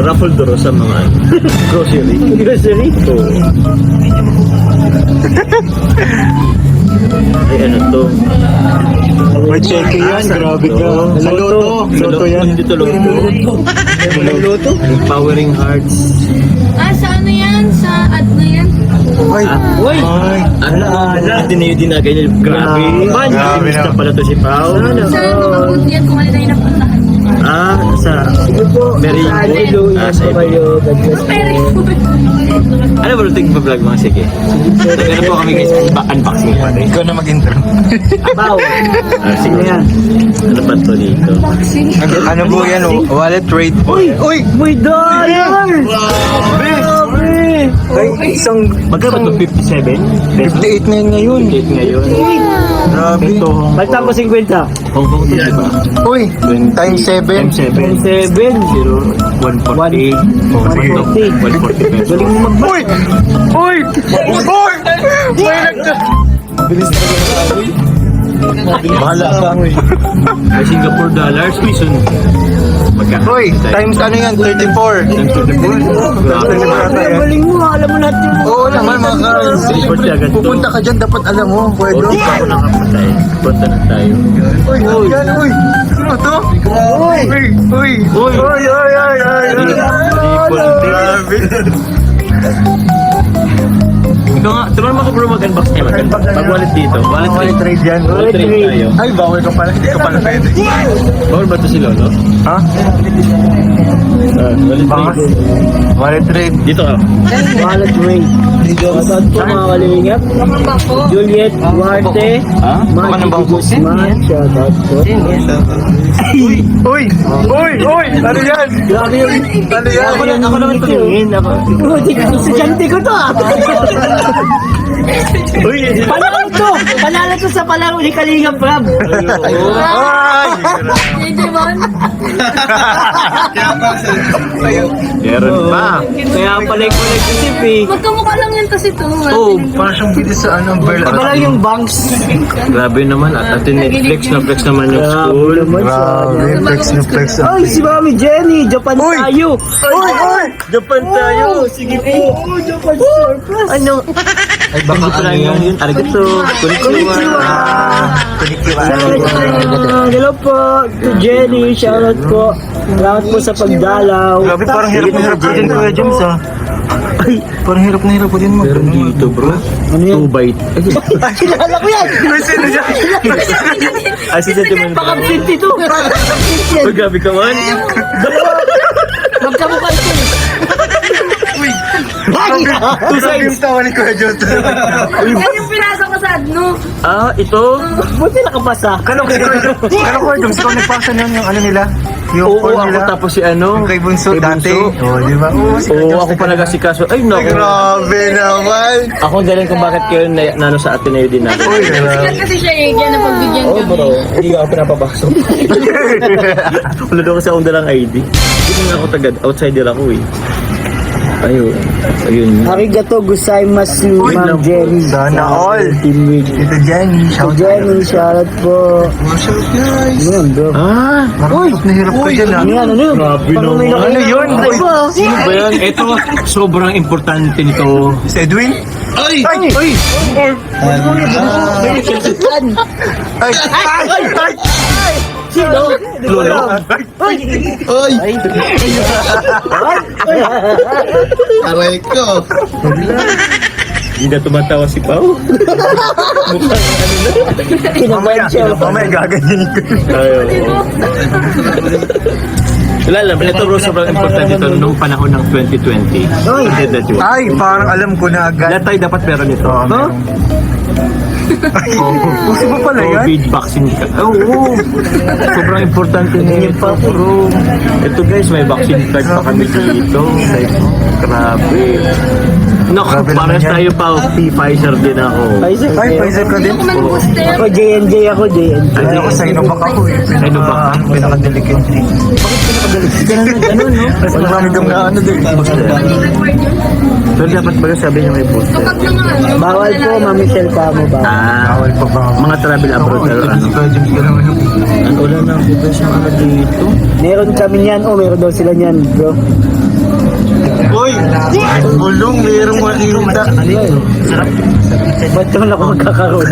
Raffle draw sa mga grocery. Grocery? Oo. Ay, ano to? May cheque yan, grabe ka. Sa loto. Loto yan. Hindi to loto. Loto? Empowering Hearts. Sa ano yan? Sa ad na yan? Ay, Uy! ay. Ala, din na ganyan. Grabe. Grabe Miss na. na pala to si Pao. Sa mga good yan kung ano na yung napuntahan mo. Sa Sige po. Very Sa good. Hello, ingat Sa po kayo. God bless Very po. good. ano ba ito yung vlog mga sige? Ano po kami guys? Unboxing natin. Ikaw na mag-intro. Pao. Sige yan. Ano ba ito dito? Ano po yan? Wallet rate po. Uy! May dollar! Grabe! Ay, isang Magkano ba ito? 57? 58 na yun ngayon. 58 ngayon. Grabe. Ito, Basta po 50. Hong Kong to diba? Uy, times 7. Times 7. 7. 0, 148. 140 pesos. Galing mo magbasa. Uy! Uy! Uy! May nagka... Bilis na lang. Bahala ka. May Singapore dollars. Reason. Uy, times ano yan? 34. Times 34. Grabe. Galing mo. Alam mo natin. Oo naman mga karans. Report agad to. Pupunta ka dyan, dapat alam mo. Pwede. Or di pa ako nakapatay. Punta na tayo. Uy, yan, uy. Sino to? Uy! Uy! Uy! Uy! Uy! Uy! Grabe. Ikaw nga, turuan mo ko bro mag-unbox niya. Pag wallet dito. Wallet Trade yan. Wallet trade tayo. Ay, bawal ka pala. Hindi ka pala pwede. Bawal ba ito si Lolo? Ha? Wallet Bakit? trade. Wallet trade. Dito ka. Wallet Ray. Shoutout po mga kalingap. Juliet Duarte. Ha? Maggie Guzman. Shoutout po. Uy! Uy! Uy! Ano yan? Grabe yun. Ano yan? Ako naman tumingin. Hindi ka estudyante ko to ah. Uy! Panalo to. Panalo to sa palaro ni Kalingap Rob. Ay! Hindi ba? Meron pa. Kaya pala yung collective eh. Magkamukha lang yan kasi ito. Oh, Parang siyang bilis sa ano, Berl. Iba lang yung banks. grabe naman. At Netflix na flex naman yung school. Grabe, flex na flex. Ay, si Mami Jenny. Japan Uy! tayo. Uy! Uy! Japan tayo. Sige po. Japan surplus. Ano? Ay, baka ano yun? Arigato. Konnichiwa. Konnichiwa. Hello po to Jenny. Shoutout po. Salamat po sa pagdalaw. Grabe, parang hirap na hirap ko din, Kuya James, ah. Ay, parang hirap na hirap ko din mo. Meron dito bro. Ano yan? 2 byte. Kilala ko yan. Ay, sino dyan? Ay, si Gentleman Baka bro. 52. Uy, grabe ka man. Magkamukha ito. Uy! Ay! Grabe yung tawa ni Kuya James. Yan yung pinasa ko sa adno. Ah, ito? Buti nakapasa. Kano Kuya James, ikaw nagpasa nun yung ano nila? Yung Oo, call ako nila? tapos si ano? Yung kay Bunso, Kay dati. Bunso. Oo, di ba? Oo, si Kuya Oo, James ako pa nag-asikaso. Ay, naku. Grabe naman. Ako ang galing kung bakit kayo nano sa Ateneo din natin. Uy, Sikat kasi siya eh. Yan ang pagbigyan Oo, kami. bro. Hindi ako pinapabasok. Wala daw kasi akong dalang ID. Hindi nga ako tagad. Outsider ako eh. Ayun. Ayun. Arigato gozaimasu, Uy, Ma'am Jenny. Sana all. Team Week. Ito Jenny, Si shout out. Jenny, shoutout po. Shout guys. Ano yan, bro? Ah! Uy, nahirap ka dyan ah. Ano yan, ano yun? Grabe Parang may naman. nakita- Ano yun? Ay, ba? Sino ba yan? Ito, sobrang importante nito. Si Edwin? Ay! Ay! Ay! Ay! Ay! Ay! Sino? Lolo? Ay! Ay! Aray ko! Hindi na tumatawa si Pao. Mamaya, Kinabahan siya. mamaya gaganyan ko. Ayun. Wala lang, ito bro, sobrang importante ito nung panahon ng 2020. Hindi that you. Ay, parang alam ko na agad. Lahat tayo dapat meron ito. Ha? Gusto mo pala yan? COVID vaccine ka. Oo. Sobrang importante niya pa, bro. Ito guys, may vaccine card pa kami dito. Like, grabe. Naku, pares tayo pa. Pfizer din ako. Pfizer. Ay, Pfizer ka din. Ako man booster. Ako J&J ako, J&J. Ay, ako sa Sinovac ako eh. Sinovac. Pinaka-delicate. Ganun, no? Wala kami kang ano din. Booster. Pero dapat pala sabi niya may booster. Kapag na nga, ano, Bawal po, mamichel ka mo ba? Bawal pa ba? Mga travel abroad na ano. Ang ulan na ako sa ano dito. Meron kami niyan, meron daw sila niyan, bro. Uy! Bulong, mayroong matinda. Ba't naman ako magkakaroon?